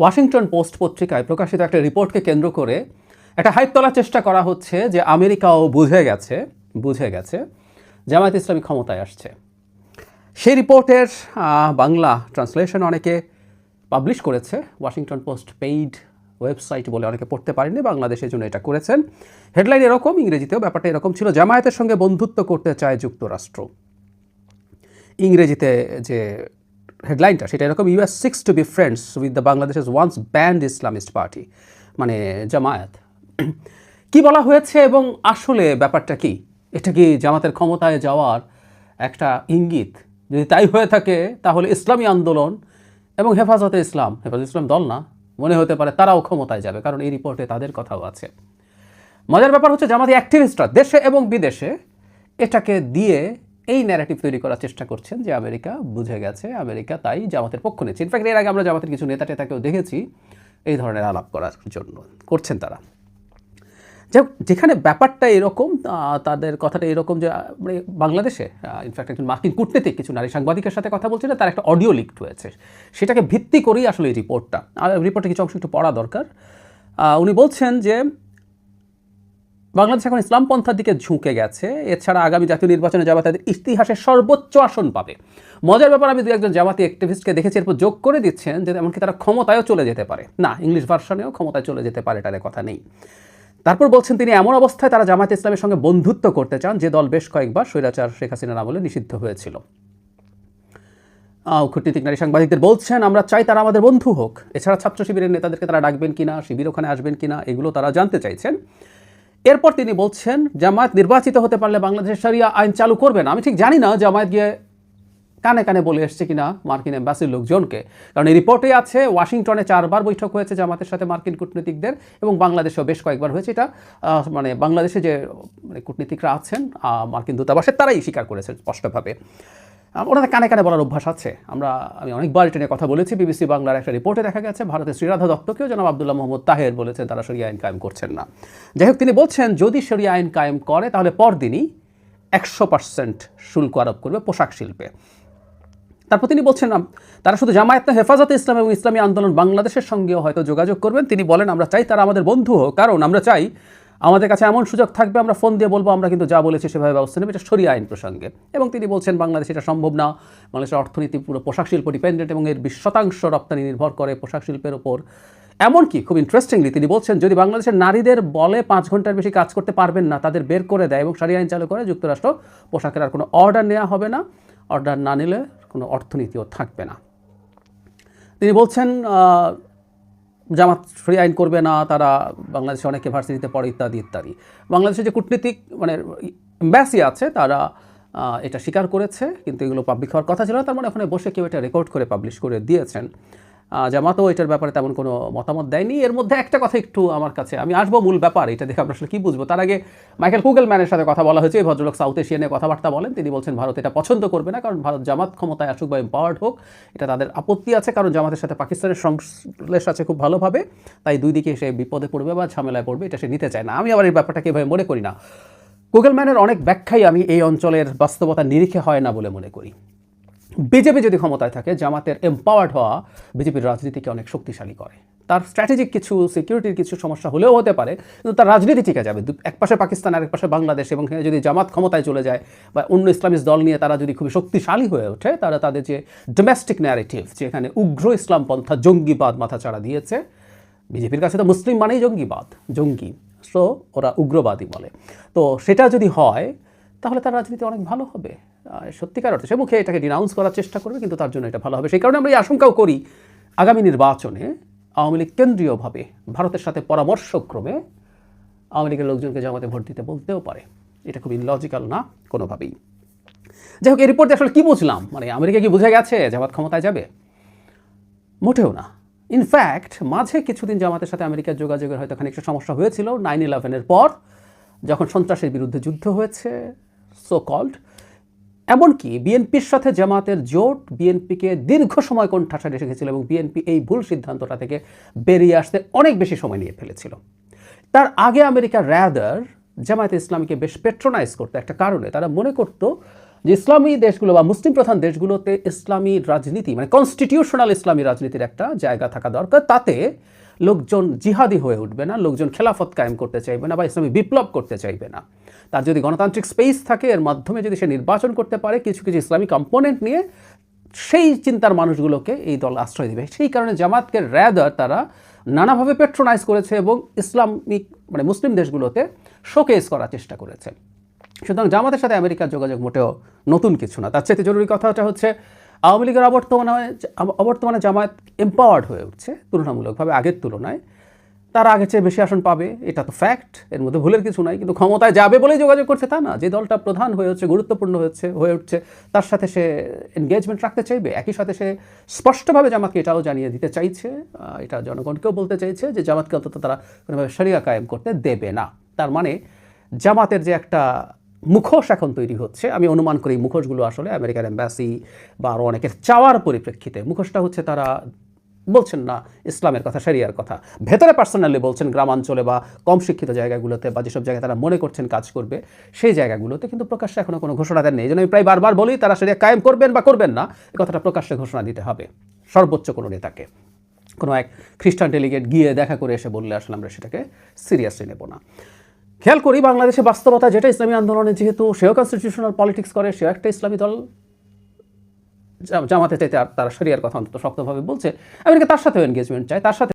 Washington post পত্রিকায় প্রকাশিত একটা রিপোর্টকে কেন্দ্র করে একটা হাইপ তোলার চেষ্টা করা হচ্ছে যে আমেরিকাও বুঝে গেছে জামায়াত ইসলামী ক্ষমতায় আসছে। সেই রিপোর্টের বাংলা ট্রান্সলেশন অনেকে পাবলিশ করেছে। ওয়াশিংটন পোস্ট পেইড ওয়েবসাইট বলে অনেকে পড়তে পারেনি, বাংলাদেশের জন্য এটা করেছেন। হেডলাইন এরকম, ইংরেজিতেও ব্যাপারটা এরকম ছিল, জামায়াতের সঙ্গে বন্ধুত্ব করতে চায় যুক্তরাষ্ট্র। ইংরেজিতে যে হেডলাইনটা সেটা এরকম, US seeks to be friends with the বাংলাদেশের ওয়ান্স ব্যান্ড ইসলামিস্ট পার্টি, মানে জামায়াত। কি বলা হয়েছে এবং আসলে ব্যাপারটা কি? এটা কি জামাতের ক্ষমতায় যাওয়ার একটা ইঙ্গিত? যদি তাই হয়ে থাকে তাহলে ইসলামী আন্দোলন এবং হেফাজতে ইসলাম দল না, মনে হতে পারে তারাও ক্ষমতায় যাবে, কারণ এই রিপোর্টে তাদের কথাও আছে। মজার ব্যাপার হচ্ছে জামাতি অ্যাক্টিভিস্টরা দেশে এবং বিদেশে এটাকে দিয়ে এই ন্যারেটিভ তৈরি করার চেষ্টা করছেন যে আমেরিকা বুঝে গেছে, আমেরিকা তাই জামাতের পক্ষ নিচ্ছে। ইনফ্যাক্ট এর আগে আমরা জামাতের কিছু নেতা টেতাকেও দেখেছি এই ধরনের আলাপ করার জন্য করছেন তারা। যেখানে ব্যাপারটা এরকম, তাদের কথাটা এরকম যে মানে বাংলাদেশে ইনফ্যাক্ট একজন মার্কিন কূটনীতিক কিছু নারী সাংবাদিকের সাথে কথা বলছিলেন, তার একটা অডিও লিকড হয়েছে, সেটাকে ভিত্তি করেই আসলে এই রিপোর্টটা। আর রিপোর্টে কিছু অংশ একটু পড়া দরকার। উনি বলছেন যে বাংলাদেশ এখন ইসলামপন্থার দিকে ঝুঁকে গেছে, এছাড়া আগামী জাতীয় নির্বাচনে জামাত তাদের ইতিহাসের সর্বোচ্চ আসন পাবে। মজার ব্যাপার, আমি দু একজন জামাতি অ্যাক্টিভিস্টকে দেখেছি এরপর যোগ করে দিচ্ছেন যে এমনকি তারা ক্ষমতায়ও চলে যেতে পারে, না ইংলিশ ভার্সনেও ক্ষমতায় চলে যেতে পারে, এটার কথা নেই। তারপর বলছেন তিনি এমন অবস্থায় তারা জামাত ইসলামের সঙ্গে বন্ধুত্ব করতে চান যে দল বেশ কয়েকবার স্বৈরাচার শেখ হাসিনার আমলে নিষিদ্ধ হয়েছিল। কূটনীতিক নারী সাংবাদিকদের বলছেন আমরা চাই তারা আমাদের বন্ধু হোক, এছাড়া ছাত্র শিবিরের নেতাদেরকে তারা ডাকবেন কিনা, শিবির ওখানে আসবেন কিনা, এগুলো তারা জানতে চাইছেন। এরপর তিনি বলছেন জামায়াত নির্বাচিত হতে পারলে বাংলাদেশের শরিয়া আইন চালু করবে না। আমি ঠিক জানি না জামায়াত গিয়ে কানে কানে বলে এসছে কিনা মার্কিন এম্বাসির লোকজনকে, কারণ এই রিপোর্টে আছে ওয়াশিংটনে 4 বার বৈঠক হয়েছে জামাতের সাথে মার্কিন কূটনীতিকদের, এবং বাংলাদেশেও বেশ কয়েকবার হয়েছে। এটা মানে বাংলাদেশে যে কূটনীতিকরা আছেন মার্কিন দূতাবাসের, তারাই স্বীকার করেছেন স্পষ্টভাবে। ওনাদের কানে কানে বলার অভ্যাস আছে। আমি অনেকবার এটা নিয়ে কথা বলেছি। বিবিসি বাংলার একটা রিপোর্টে দেখা গেছে ভারতের শ্রীরাধা দত্তকেও জনাব আব্দুল্লাহ মোহাম্মদ তাহের বলেছেন তারা শরিয়া আইন কায়েম করছেন না। যাই হোক, তিনি বলছেন যদি শরিয়া আইন কায়েম করে তাহলে পরদিনই 100% শুল্ক আরোপ করবে পোশাক শিল্পে। তারপর তিনি বলছেন তারা শুধু জামায়াত না, হেফাজতে ইসলাম এবং ইসলামী আন্দোলন বাংলাদেশের সঙ্গেও হয়তো যোগাযোগ করবেন। তিনি বলেন আমরা চাই তারা আমাদের বন্ধু হোক, কারণ আমরা চাই আমাদের কাছে এমন সুযোগ থাকবে আমরা ফোন দিয়ে বলবো আমরা কিন্তু যা বলেছি সেভাবে ব্যবস্থা নেবে, এটা শরিয়া আইন প্রসঙ্গে। এবং তিনি বলছেন বাংলাদেশে এটা সম্ভব না, বাংলাদেশের অর্থনীতি পুরো পোশাক শিল্প ডিপেন্ডেন্ট এবং এর 20% রপ্তানি নির্ভর করে পোশাক শিল্পের ওপর। এমনকি খুব ইন্টারেস্টিংলি তিনি বলছেন যদি বাংলাদেশের নারীদের বলে 5 ঘন্টার বেশি কাজ করতে পারবেন না, তাদের বের করে দেয় এবং শরিয়া আইন চালু করে যুক্তরাষ্ট্র পোশাকের আর কোনো অর্ডার নেওয়া হবে না, অর্ডার না নিলে কোনো অর্থনীতিও থাকবে না। তিনি বলছেন জামাত শরিয়া আইন করবে না, তারা বাংলাদেশে অনেকে ভার্সিটিতে পড়ে ইত্যাদি ইত্যাদি। বাংলাদেশে যে কূটনীতিক মানে এম্বাসি আছে তারা এটা স্বীকার করেছে, কিন্তু এগুলো পাবলিক হওয়ার কথা ছিল না। তার মানে ওখানে বসে কেউ এটা রেকর্ড করে পাবলিশ করে দিয়েছেন। জামাতও এটার ব্যাপারে তেমন কোনো মতামত দেয়নি। এর মধ্যে একটা কথা একটু আমার কাছে, আমি আসবো মূল ব্যাপার, এটা দেখে আমরা আসলে কী বুঝবো। তার আগে মাইকেল কুগেলম্যানের সাথে কথা বলা হয়েছে। এই ভদ্রলোক সাউথ এশিয়া নিয়ে কথাবার্তা বলেন। তিনি বলছেন ভারত এটা পছন্দ করবে না, কারণ ভারত জামাত ক্ষমতায় আসুক বা এম্পাওয়ার্ড হোক এটা তাদের আপত্তি আছে, কারণ জামাতের সাথে পাকিস্তানের সংশ্লেষ আছে খুব ভালোভাবে, তাই দুই দিকে সে বিপদে পড়বে বা ঝামেলায় পড়বে, এটা সে নিতে চায় না। আমি আবার এই ব্যাপারটাকে এভাবে মনে করি না। কুগেলম্যানের অনেক ব্যাখ্যাই আমি এই অঞ্চলের বাস্তবতার নিরিখে হয় না বলে মনে করি। বিজেপি যদি ক্ষমতায় থাকে জামাতের এম্পাওয়ার্ড হওয়া বিজেপির রাজনীতিকে অনেক শক্তিশালী করে। তার স্ট্র্যাটেজিক কিছু সিকিউরিটির কিছু সমস্যা হলেও হতে পারে, কিন্তু তার রাজনীতি টিকে যাবে। এক পাশে পাকিস্তান আর এক পাশে বাংলাদেশ, এবং যদি জামাত ক্ষমতায় চলে যায় বা অন্য ইসলামিস্ট দল নিয়ে তারা যদি খুবই শক্তিশালী হয়ে ওঠে, তারা তাদের যে ডোমেস্টিক ন্যারেটিভ, যেখানে উগ্র ইসলামপন্থা জঙ্গিবাদ মাথাচাড়া দিয়েছে, বিজেপির কাছে তো মুসলিম মানেই জঙ্গি, সো ওরা উগ্রবাদী বলে, তো সেটা যদি হয় তাহলে তার রাজনীতি অনেক ভালো হবে। সত্যিকার অর্থে সে মুখে এটাকে ডিনাউন্স করার চেষ্টা করবে, কিন্তু তার জন্য এটা ভালো হবে। সেই কারণে আমরা এই আশঙ্কাও করি আগামী নির্বাচনে আওয়ামী লীগ কেন্দ্রীয়ভাবে ভারতের সাথে পরামর্শক্রমে আওয়ামী লীগের লোকজনকে জামাতে ভোট দিতে বলতেও পারে। এটা খুব ইলজিক্যাল না কোনোভাবেই। যাই হোক, এই রিপোর্টে আসলে কী বুঝলাম, মানে আমেরিকা কি বুঝে গেছে জামাত ক্ষমতায় যাবে? মোটেও না। ইনফ্যাক্ট মাঝে কিছুদিন জামাতের সাথে আমেরিকার যোগাযোগের হয়তো খানিকটা সমস্যা হয়েছিল 9/11-এর পর, যখন সন্ত্রাসের বিরুদ্ধে যুদ্ধ হয়েছে সো কল্ড। এমনকি বিএনপির সাথে জামাতের জোট বিএনপিকে দীর্ঘ সময় কোণঠাসায় রেখেছিল এবং বিএনপি এই ভুল সিদ্ধান্তটা থেকে বেরিয়ে আসতে অনেক বেশি সময় নিয়ে ফেলেছিল। তার আগে আমেরিকা র্যাদার জামায়াতে ইসলামীকে বেশ পেট্রোনাইজ করতো একটা কারণে। তারা মনে করতো যে ইসলামী দেশগুলো বা মুসলিম প্রধান দেশগুলোতে ইসলামী রাজনীতি মানে কনস্টিটিউশনাল ইসলামী রাজনীতির একটা জায়গা থাকা দরকার। তাতে লোকজন জিহাদি হয়ে উঠবে না, লোকজন খেলাফত কায়েম করতে চাইবে না বা ইসলামী বিপ্লব করতে চাইবে না। তার যদি গণতান্ত্রিক স্পেস থাকে, এর মাধ্যমে যদি সে নির্বাচন করতে পারে কিছু কিছু ইসলামী কম্পোনেন্ট নিয়ে, সেই চিন্তার মানুষগুলোকে এই দল আশ্রয় দেবে। সেই কারণে জামাতকে র্যাদার তারা নানাভাবে পেট্রোনাইজ করেছে এবং ইসলামিক মানে মুসলিম দেশগুলোতে শোকেস করার চেষ্টা করেছে। সুতরাং জামাতের সাথে আমেরিকার যোগাযোগ মোটেও নতুন কিছু না। তার চেয়ে জরুরি কথাটা হচ্ছে আওয়ামী লীগের অবর্তমানে জামায়াত এম্পাওয়ার্ড হয়ে উঠছে তুলনামূলকভাবে আগের তুলনায়। তারা আগের চেয়ে বেশি আসন পাবে, এটা তো ফ্যাক্ট, এর মধ্যে ভুলের কিছু নাই। কিন্তু ক্ষমতায় যাবে বলেই যোগাযোগ করছে তা না। যে দলটা প্রধান হয়ে হচ্ছে, গুরুত্বপূর্ণ হয়ে উঠছে, তার সাথে সে এনগেজমেন্ট রাখতে চাইবে। একই সাথে সে স্পষ্টভাবে জামাতকে এটাও জানিয়ে দিতে চাইছে, এটা জনগণকেও বলতে চাইছে যে জামাতকে অন্তত তারা কোনোভাবে শরিয়া কায়েম করতে দেবে না। তার মানে জামাতের যে একটা মুখোশ এখন তৈরি হচ্ছে, আমি অনুমান করি মুখোশগুলো আসলে আমেরিকার এম্বাসি বা আরও অনেকের চাওয়ার পরিপ্রেক্ষিতে। মুখোশটা হচ্ছে তারা বলছেন না ইসলামের কথা, শরিয়ার কথা, ভেতরে পার্সোনালি বলছেন গ্রামাঞ্চলে বা কম শিক্ষিত জায়গাগুলোতে বা যেসব জায়গায় তারা মনে করছেন কাজ করবে সেই জায়গাগুলোতে, কিন্তু প্রকাশ্যে এখনও কোনো ঘোষণা দেন নেই। এই জন্য আমি প্রায় বারবার বলি তারা শরিয়া কায়েম করবেন বা করবেন না, এই কথাটা প্রকাশ্যে ঘোষণা দিতে হবে সর্বোচ্চ কোনো নেতাকে। কোনো এক খ্রিস্টান ডেলিগেট গিয়ে দেখা করে এসে বললে আসলে আমরা সেটাকে সিরিয়াসলি নেব না। খেয়াল করি বাংলাদেশে বাস্তবতা যেটা, ইসলামী আন্দোলনে যেহেতু সেও কনস্টিটিউশনাল পলিটিক্স করে, সেও একটা ইসলামী দল, জামাতে চাইতে আর তারা শরিয়ার কথা অন্তত শক্তভাবে বলছে, আমেরিকা তার সাথেও এনগেজমেন্ট চায়, তার সাথে